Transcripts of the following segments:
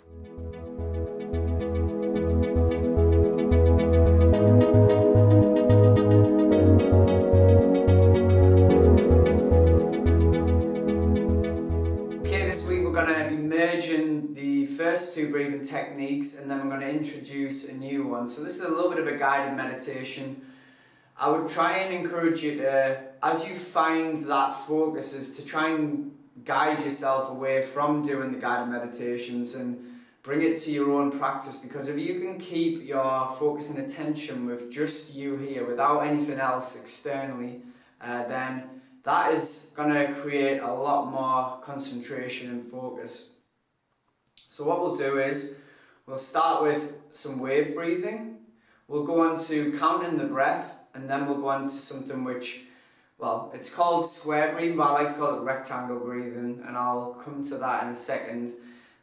Okay, this week we're going to be merging the first two breathing techniques, and then we're going to introduce a new one. So this is a little bit of a guided meditation. I would try and encourage you to, as you find that focus, is to try and guide yourself away from doing the guided meditations and bring it to your own practice, because if you can keep your focus and attention with just you here without anything else externally, then that is going to create a lot more concentration and focus. So what we'll do is we'll start with some wave breathing. We'll go on to counting the breath, and then we'll go on to something which, well, it's called square breathing, but I like to call it rectangle breathing, and I'll come to that in a second.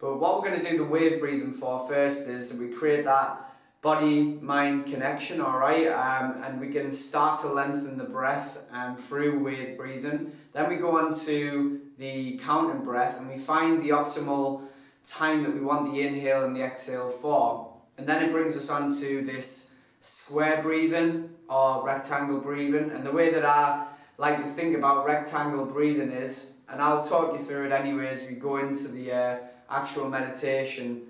But what we're going to do the wave breathing for first is that we create that body-mind connection, alright, and we can start to lengthen the breath through wave breathing. Then we go on to the counting breath, and we find the optimal time that we want the inhale and the exhale for. And then it brings us on to this square breathing or rectangle breathing. And the way that I like to think about rectangle breathing is, and I'll talk you through it anyway as we go into the actual meditation,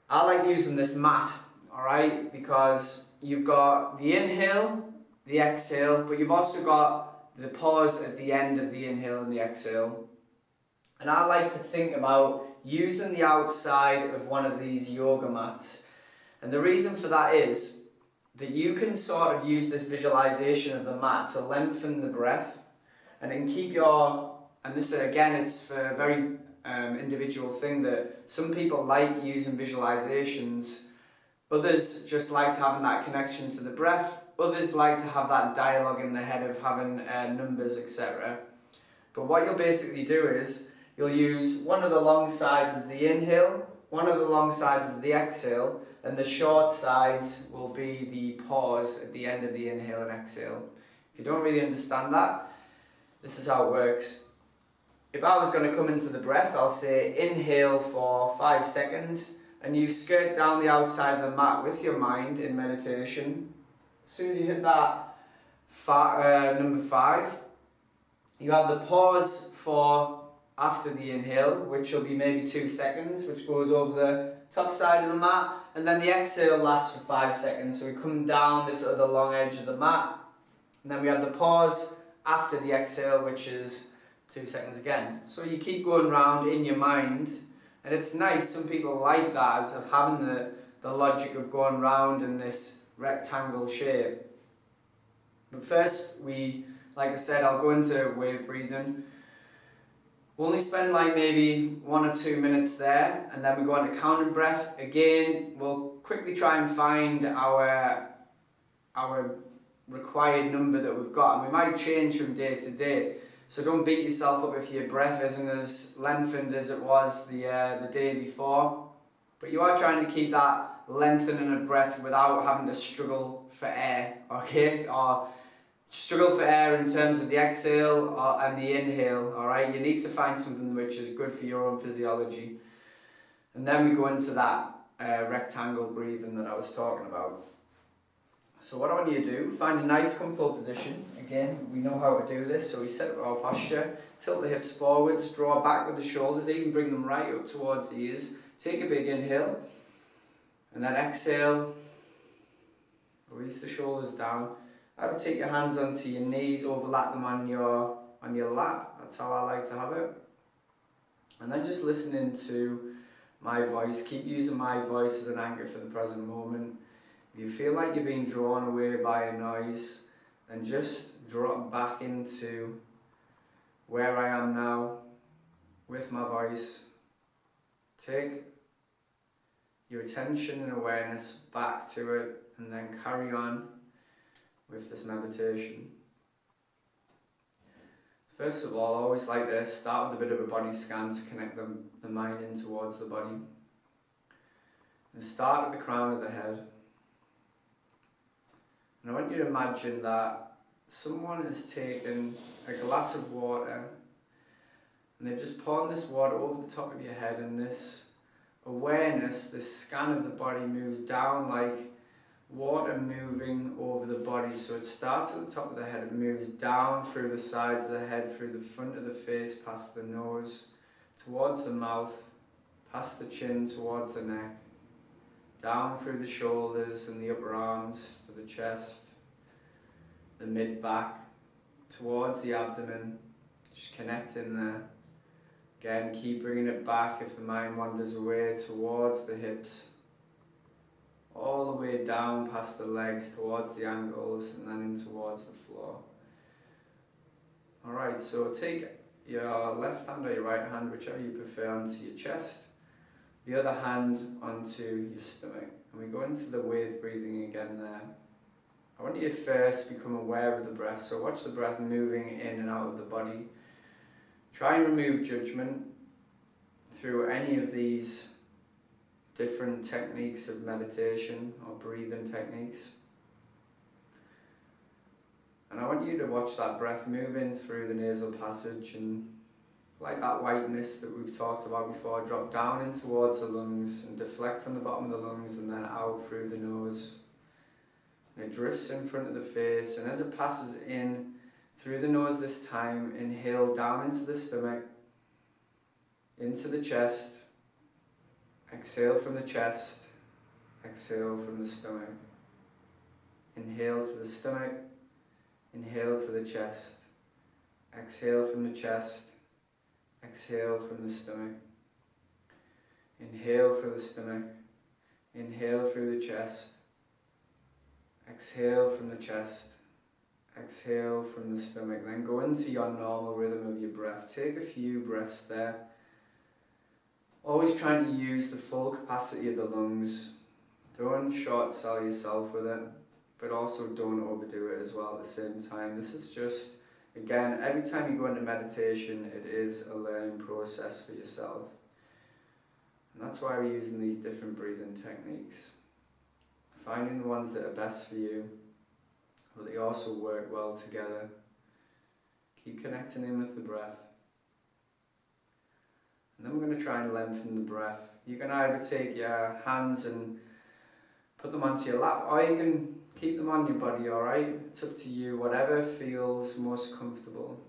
I like using this mat, alright, because you've got the inhale, the exhale, but you've also got the pause at the end of the inhale and the exhale. And I like to think about using the outside of one of these yoga mats. And the reason for that is that you can sort of use this visualization of the mat to lengthen the breath and then keep your, and this again, it's for a very individual thing, that some people like using visualizations, others just like having that connection to the breath, others like to have that dialogue in their head of having numbers, etc. But what you'll basically do is you'll use one of the long sides of the inhale, one of the long sides of the exhale, and the short sides will be the pause at the end of the inhale and exhale. If you don't really understand that, this is how it works. If I was going to come into the breath, I'll say inhale for 5 seconds, and you skirt down the outside of the mat with your mind in meditation. As soon as you hit that number 5, you have the pause for after the inhale, which will be maybe 2 seconds, which goes over the top side of the mat, and then the exhale lasts for 5 seconds. So we come down this other long edge of the mat, and then we have the pause after the exhale, which is 2 seconds again. So you keep going round in your mind, and it's nice. Some people like that, as of having the logic of going round in this rectangle shape. But first, like I said, I'll go into wave breathing. We'll only spend like maybe 1 or 2 minutes there, and then we go on to counting breath. Again, we'll quickly try and find our required number that we've got, and we might change from day to day. So don't beat yourself up if your breath isn't as lengthened as it was the day before. But you are trying to keep that lengthening of breath without having to struggle for air, okay? Or struggle for air in terms of the exhale and the inhale, alright? You need to find something which is good for your own physiology. And then we go into that rectangle breathing that I was talking about. So what I want you to do, find a nice comfortable position. Again, we know how to do this, so we set up our posture, tilt the hips forwards, draw back with the shoulders, even bring them right up towards the ears. Take a big inhale, and then exhale, release the shoulders down. I would take your hands onto your knees, overlap them on your lap. That's how I like to have it. And then just listening to my voice. Keep using my voice as an anchor for the present moment. If you feel like you're being drawn away by a noise, then just drop back into where I am now with my voice. Take your attention and awareness back to it, and then carry on with this meditation. First of all, I always like to start with a bit of a body scan to connect the mind in towards the body. And start at the crown of the head. And I want you to imagine that someone has taken a glass of water and they've just poured this water over the top of your head, and this awareness, this scan of the body moves down like water moving over the body. So it starts at the top of the head, it moves down through the sides of the head, through the front of the face, past the nose, towards the mouth, past the chin, towards the neck, down through the shoulders and the upper arms to the chest, the mid-back, towards the abdomen, just connecting there. Again, keep bringing it back if the mind wanders away, towards the hips, all the way down past the legs, towards the ankles, and then in towards the floor. Alright, so take your left hand or your right hand, whichever you prefer, onto your chest, the other hand onto your stomach. And we go into the wave breathing again there. I want you to first become aware of the breath, so watch the breath moving in and out of the body. Try and remove judgment through any of these different techniques of meditation or breathing techniques. And I want you to watch that breath move in through the nasal passage, and like that white mist that we've talked about before, drop down in towards the lungs and deflect from the bottom of the lungs and then out through the nose. And it drifts in front of the face, and as it passes in through the nose this time, inhale down into the stomach, into the chest, exhale from the chest, exhale from the stomach. Inhale to the stomach, inhale to the chest, exhale from the chest, exhale from the stomach. Inhale through the stomach, inhale through the chest, exhale from the chest, exhale from the stomach. Then go into your normal rhythm of your breath. Take a few breaths there. Always trying to use the full capacity of the lungs. Don't short sell yourself with it, but also don't overdo it as well at the same time. This is just, again, every time you go into meditation, it is a learning process for yourself. And that's why we're using these different breathing techniques. Finding the ones that are best for you, but they also work well together. Keep connecting in with the breath. And then we're going to try and lengthen the breath. You can either take your hands and put them onto your lap, or you can keep them on your body, alright? It's up to you, whatever feels most comfortable.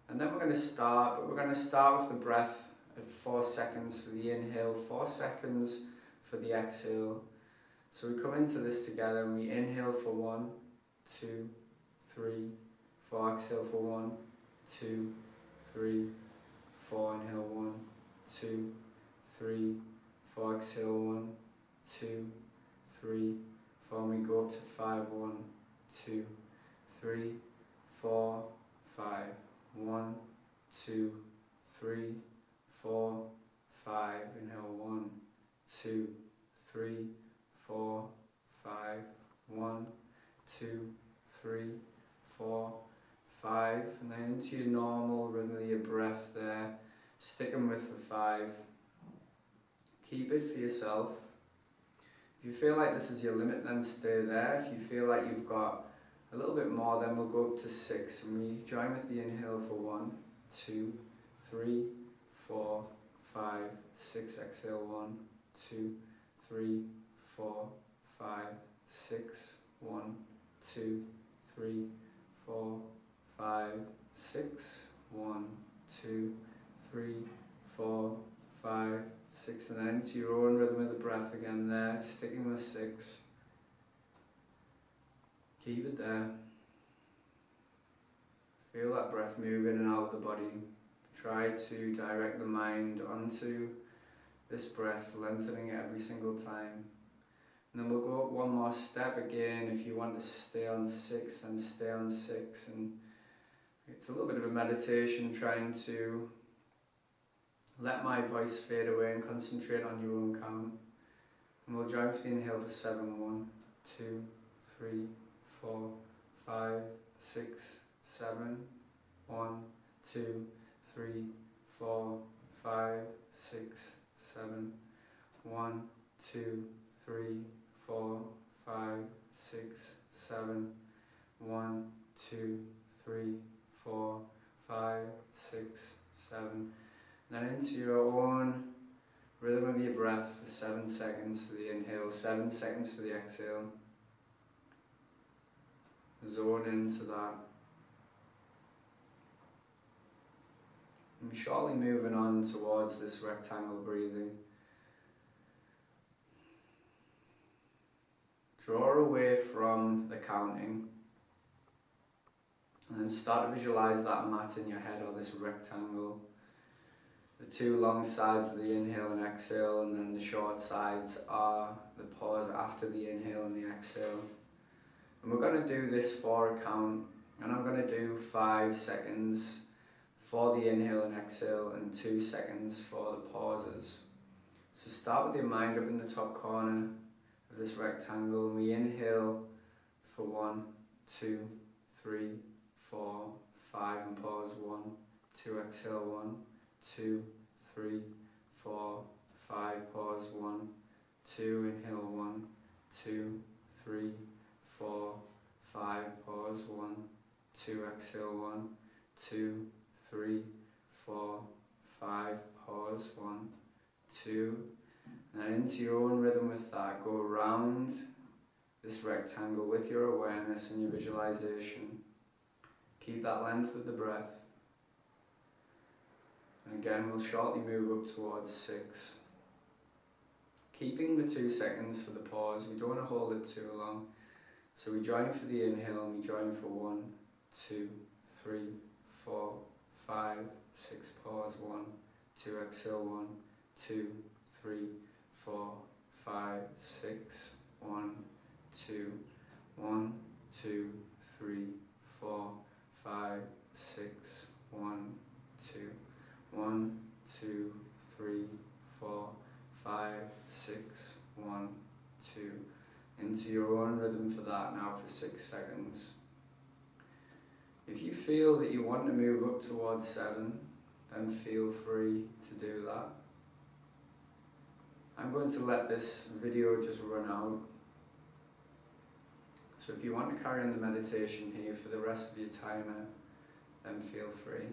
And then we're going to start, but we're going to start with the breath at 4 seconds for the inhale, 4 seconds for the exhale. So we come into this together and we inhale for 1, 2, 3, 4, exhale for 1, 2, 3, 4, inhale 1, 2, 3, 4, exhale 1, 2, 3, 4, and we go up to 5, 1, 2, 3, 4, 5, 1, 2, 3, 4, 5, inhale 1, 2, 3, 4, 5, 1, 2, 3, 4, 5, and then into your normal rhythm of your breath there, sticking with the 5. Keep it for yourself. If you feel like this is your limit, then stay there. If you feel like you've got a little bit more, then we'll go up to 6, and we join with the inhale for 1, 2, 3, 4, 5, 6, exhale 1, 2, 3, 4, 5, 6, 1, 2, 3, 4, 5, 6, 1, 2, 3, 4, 5, 6, and then into your own rhythm of the breath again there, sticking with 6. Keep it there. Feel that breath move in and out of the body. Try to direct the mind onto this breath, lengthening it every single time. And then we'll go up one more step again. If you want to stay on 6, then stay on 6. And it's a little bit of a meditation, trying to let my voice fade away and concentrate on your own count. And we'll join with the inhale for 7, 1, 2, 3, 4, 5, 6, 7, 1, 2, 3, 4, 5, 6, 7, 1, 2, 3, 4, 5, 6, 7, 1, 2, 3, 4, 5, 6, 7. Then into your own Rhythm of your breath for 7 seconds for the inhale, 7 seconds for the exhale. Zone into that. I'm shortly moving on towards this rectangle breathing. Draw away from the counting and then start to visualize that mat in your head or this rectangle. The two long sides of the inhale and exhale, and then the short sides are the pause after the inhale and the exhale. And we're going to do this for a count, and I'm going to do 5 seconds for the inhale and exhale and 2 seconds for the pauses. So start with your mind up in the top corner of this rectangle, and we inhale for 1, 2, 3, 4, 5 and pause 1, 2, exhale 1, 2, 3, 4, 5, pause 1, 2, inhale 1, 2, 3, 4, 5, pause 1, 2, exhale 1, 2, 3, 4, 5, pause 1, 2, and then into your own rhythm with that, go around this rectangle with your awareness and your visualization. Keep that length of the breath. And again, we'll shortly move up towards 6. Keeping the 2 seconds for the pause, we don't want to hold it too long. So we join for the inhale and we join for 1, 2, 3, 4, 5, 6, pause 1, 2, exhale 1, 2, 3, 4, 5, 6, 1, 2, 1, 2, 3, 4, 5, 6, 1, 2, 1, 2, 3, 4, 5, 6, 1, 2. Into your own rhythm for that now for 6 seconds. If you feel that you want to move up towards 7, then feel free to do that. I'm going to let this video just run out. So if you want to carry on the meditation here for the rest of your timer, then feel free.